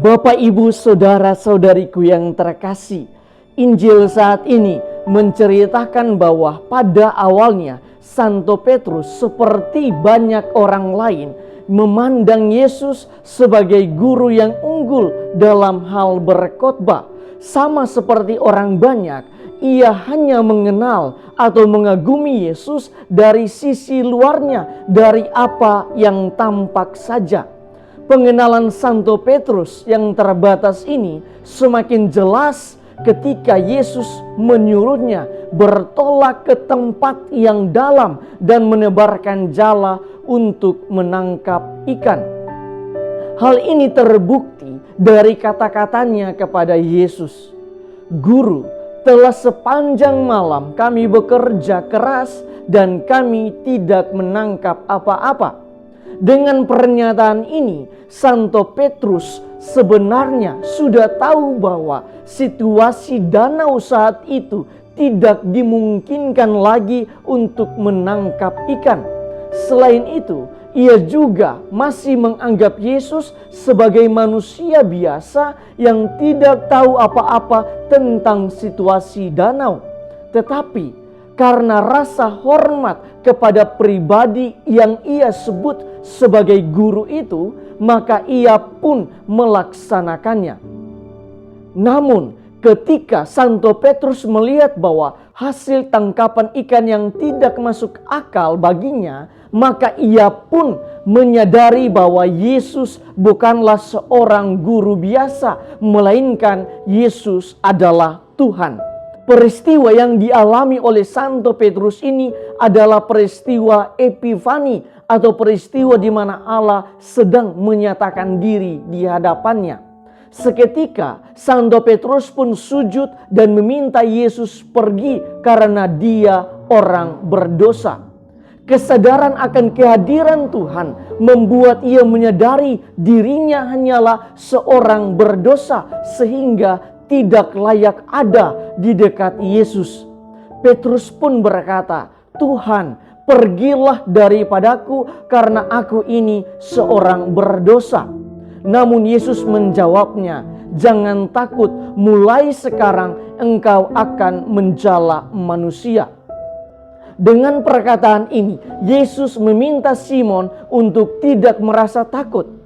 Bapak, Ibu, saudara-saudariku yang terkasih, Injil saat ini menceritakan bahwa pada awalnya Santo Petrus seperti banyak orang lain memandang Yesus sebagai guru yang unggul dalam hal berkhotbah. Sama seperti orang banyak, ia hanya mengenal atau mengagumi Yesus dari sisi luarnya, dari apa yang tampak saja. Pengenalan Santo Petrus yang terbatas ini semakin jelas ketika Yesus menyuruhnya bertolak ke tempat yang dalam dan menebarkan jala untuk menangkap ikan. Hal ini terbukti dari kata-katanya kepada Yesus, "Guru, telah sepanjang malam kami bekerja keras dan kami tidak menangkap apa-apa." Dengan pernyataan ini, Santo Petrus sebenarnya sudah tahu bahwa situasi danau saat itu tidak dimungkinkan lagi untuk menangkap ikan. Selain itu, ia juga masih menganggap Yesus sebagai manusia biasa yang tidak tahu apa-apa tentang situasi danau. Tetapi karena rasa hormat kepada pribadi yang ia sebut sebagai guru itu, maka ia pun melaksanakannya. Namun ketika Santo Petrus melihat bahwa hasil tangkapan ikan yang tidak masuk akal baginya, maka ia pun menyadari bahwa Yesus bukanlah seorang guru biasa, melainkan Yesus adalah Tuhan. Peristiwa yang dialami oleh Santo Petrus ini adalah peristiwa Epifani atau peristiwa di mana Allah sedang menyatakan diri di hadapannya. Seketika Santo Petrus pun sujud dan meminta Yesus pergi karena dia orang berdosa. Kesadaran akan kehadiran Tuhan membuat ia menyadari dirinya hanyalah seorang berdosa sehingga tidak layak ada di dekat Yesus. Petrus pun berkata, "Tuhan, pergilah daripadaku karena aku ini seorang berdosa." Namun Yesus menjawabnya, "Jangan takut, mulai sekarang engkau akan menjala manusia." Dengan perkataan ini, Yesus meminta Simon untuk tidak merasa takut.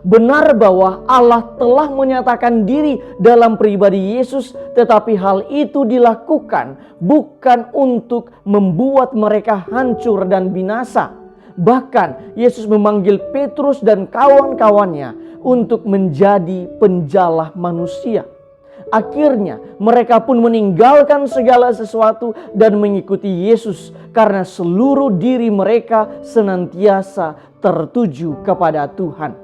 Benar bahwa Allah telah menyatakan diri dalam pribadi Yesus, tetapi hal itu dilakukan bukan untuk membuat mereka hancur dan binasa. Bahkan Yesus memanggil Petrus dan kawan-kawannya untuk menjadi penjala manusia. Akhirnya mereka pun meninggalkan segala sesuatu dan mengikuti Yesus karena seluruh diri mereka senantiasa tertuju kepada Tuhan.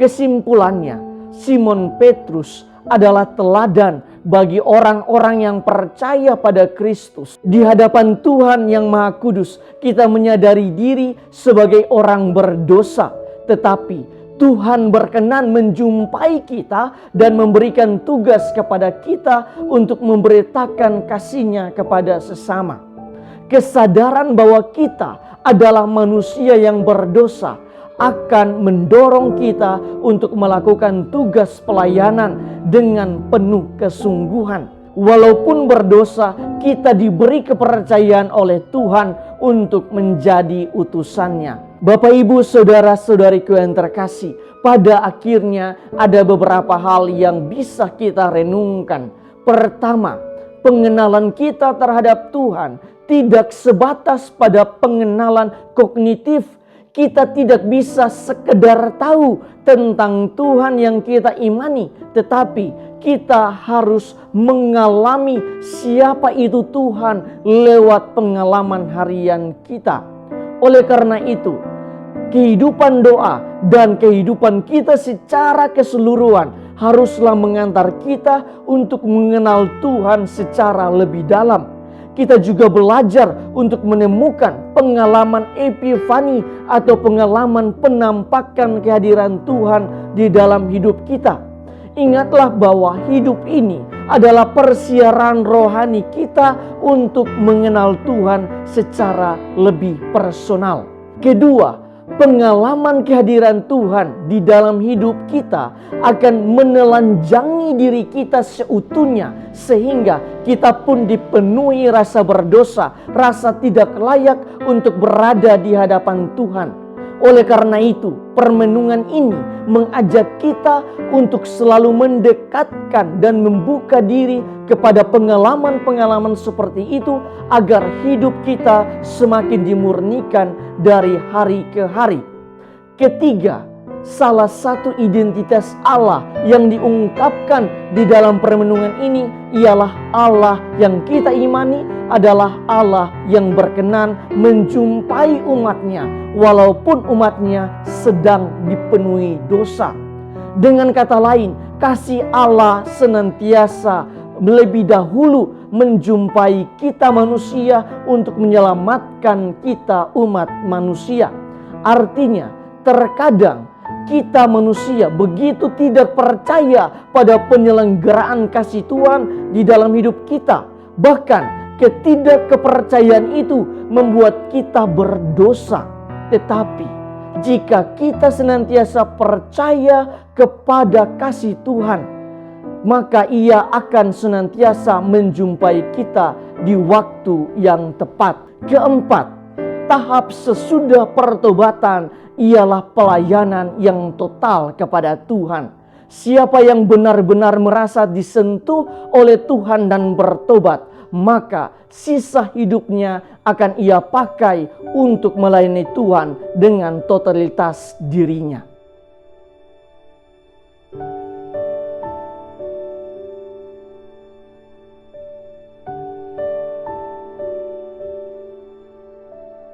Kesimpulannya, Simon Petrus adalah teladan bagi orang-orang yang percaya pada Kristus. Di hadapan Tuhan yang Maha Kudus, kita menyadari diri sebagai orang berdosa. Tetapi Tuhan berkenan menjumpai kita dan memberikan tugas kepada kita untuk memberitakan kasih-Nya kepada sesama. Kesadaran bahwa kita adalah manusia yang berdosa akan mendorong kita untuk melakukan tugas pelayanan dengan penuh kesungguhan. Walaupun berdosa, kita diberi kepercayaan oleh Tuhan untuk menjadi utusannya. Bapak, Ibu, saudara-saudariku yang terkasih, pada akhirnya ada beberapa hal yang bisa kita renungkan. Pertama, pengenalan kita terhadap Tuhan tidak sebatas pada pengenalan kognitif. Kita tidak bisa sekedar tahu tentang Tuhan yang kita imani, tetapi kita harus mengalami siapa itu Tuhan lewat pengalaman harian kita. Oleh karena itu, kehidupan doa dan kehidupan kita secara keseluruhan haruslah mengantar kita untuk mengenal Tuhan secara lebih dalam. Kita juga belajar untuk menemukan pengalaman epifani atau pengalaman penampakan kehadiran Tuhan di dalam hidup kita. Ingatlah bahwa hidup ini adalah persiaran rohani kita untuk mengenal Tuhan secara lebih personal. Kedua, pengalaman kehadiran Tuhan di dalam hidup kita akan menelanjangi diri kita seutuhnya, sehingga kita pun dipenuhi rasa berdosa, rasa tidak layak untuk berada di hadapan Tuhan. Oleh karena itu, permenungan ini mengajak kita untuk selalu mendekatkan dan membuka diri kepada pengalaman-pengalaman seperti itu, agar hidup kita semakin dimurnikan dari hari ke hari. Ketiga, salah satu identitas Allah yang diungkapkan di dalam permenungan ini ialah Allah yang kita imani adalah Allah yang berkenan menjumpai umatnya walaupun umatnya sedang dipenuhi dosa. Dengan kata lain, kasih Allah senantiasa lebih dahulu menjumpai kita manusia untuk menyelamatkan kita umat manusia. Artinya, terkadang kita manusia begitu tidak percaya pada penyelenggaraan kasih Tuhan di dalam hidup kita. Bahkan ketidakkepercayaan itu membuat kita berdosa. Tetapi jika kita senantiasa percaya kepada kasih Tuhan, maka Ia akan senantiasa menjumpai kita di waktu yang tepat. Keempat, tahap sesudah pertobatan ialah pelayanan yang total kepada Tuhan. Siapa yang benar-benar merasa disentuh oleh Tuhan dan bertobat, maka sisa hidupnya akan ia pakai untuk melayani Tuhan dengan totalitas dirinya.